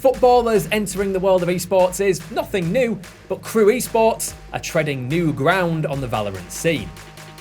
Footballers entering the world of esports is nothing new, but KRU Esports are treading new ground on the Valorant scene.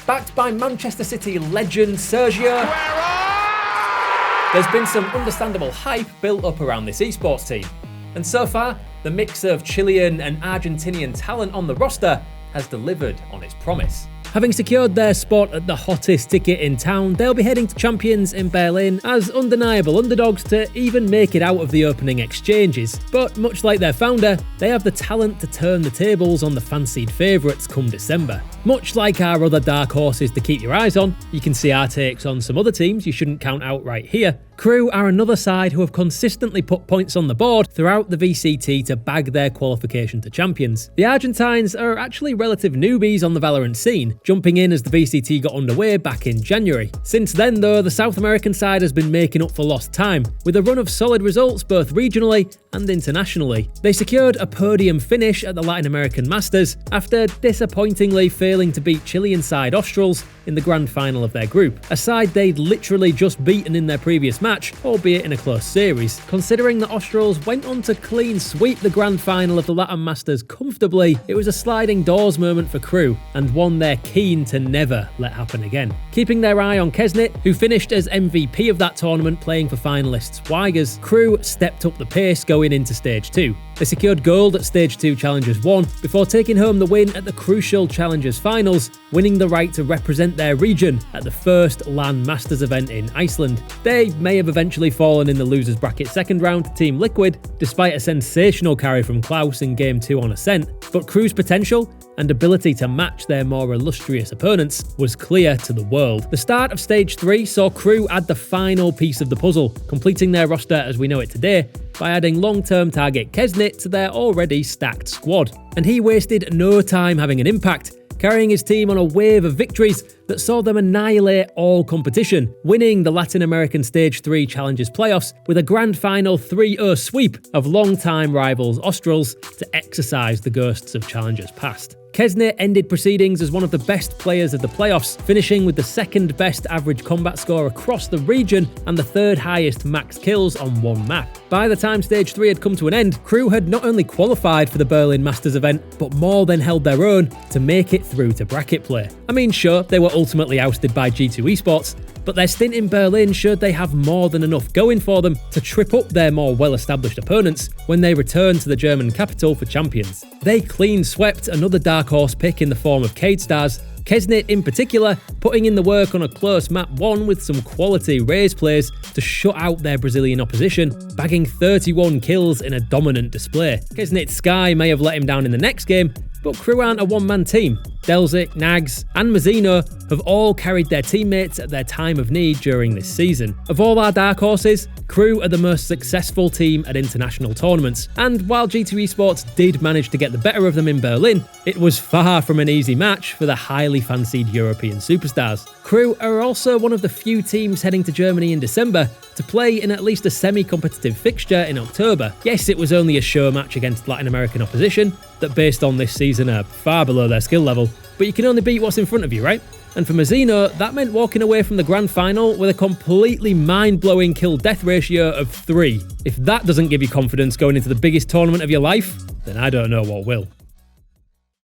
Backed by Manchester City legend Sergio Aguero, there's been some understandable hype built up around this esports team. And so far, the mix of Chilean and Argentinian talent on the roster has delivered on its promise. Having secured their spot at the hottest ticket in town, they'll be heading to Champions in Berlin as undeniable underdogs to even make it out of the opening exchanges. But much like their founder, they have the talent to turn the tables on the fancied favourites come December. Much like our other dark horses to keep your eyes on, you can see our takes on some other teams you shouldn't count out right here. KRU are another side who have consistently put points on the board throughout the VCT to bag their qualification to Champions. The Argentines are actually relative newbies on the Valorant scene, jumping in as the VCT got underway back in January. Since then though, the South American side has been making up for lost time, with a run of solid results both regionally and internationally. They secured a podium finish at the LATAM Masters after disappointingly failing to beat Chilean side Australs in the grand final of their group, a side they'd literally just beaten in their previous match, albeit in a close series. Considering the Australs went on to clean sweep the grand final of the LATAM Masters comfortably, it was a sliding doors moment for KRU, and one they're keen to never let happen again. Keeping their eye on Keznit, who finished as MVP of that tournament playing for finalists Weigers, KRU stepped up the pace going into Stage 2. They secured gold at Stage 2 Challengers 1 before taking home the win at the crucial Challengers Finals, winning the right to represent their region at the first LAN Masters event in Iceland. They may have eventually fallen in the losers bracket second round to Team Liquid, despite a sensational carry from Klaus in Game 2 on Ascent, but KRU's potential and ability to match their more illustrious opponents was clear to the world. The start of Stage 3 saw KRU add the final piece of the puzzle, completing their roster as we know it today by adding long-term target Keznit to their already stacked squad. And he wasted no time having an impact, carrying his team on a wave of victories that saw them annihilate all competition, winning the Latin American Stage 3 Challengers playoffs with a grand final 3-0 sweep of long-time rivals Australs to exorcise the ghosts of Challengers past. Keznit ended proceedings as one of the best players of the playoffs, finishing with the second best average combat score across the region and the third highest max kills on one map. By the time Stage 3 had come to an end, KRU had not only qualified for the Berlin Masters event, but more than held their own to make it through to bracket play. I mean, sure, they were ultimately ousted by G2 Esports, but their stint in Berlin showed they have more than enough going for them to trip up their more well-established opponents when they return to the German capital for Champions. They clean swept another dark horse pick in the form of K-Stars, Keznit in particular putting in the work on a close map 1 with some quality raise plays to shut out their Brazilian opposition, bagging 31 kills in a dominant display. Keznit's Sky may have let him down in the next game, but KRU aren't a one-man team. Delzik, Nags, and Mazzino have all carried their teammates at their time of need during this season. Of all our dark horses, KRU are the most successful team at international tournaments, and while G2 Esports did manage to get the better of them in Berlin, it was far from an easy match for the highly fancied European superstars. KRU are also one of the few teams heading to Germany in December to play in at least a semi-competitive fixture in October. Yes, it was only a show match against Latin American opposition that based on this season are far below their skill level, but you can only beat what's in front of you, right? And for Mazzino, that meant walking away from the grand final with a completely mind-blowing kill-death ratio of 3. If that doesn't give you confidence going into the biggest tournament of your life, then I don't know what will.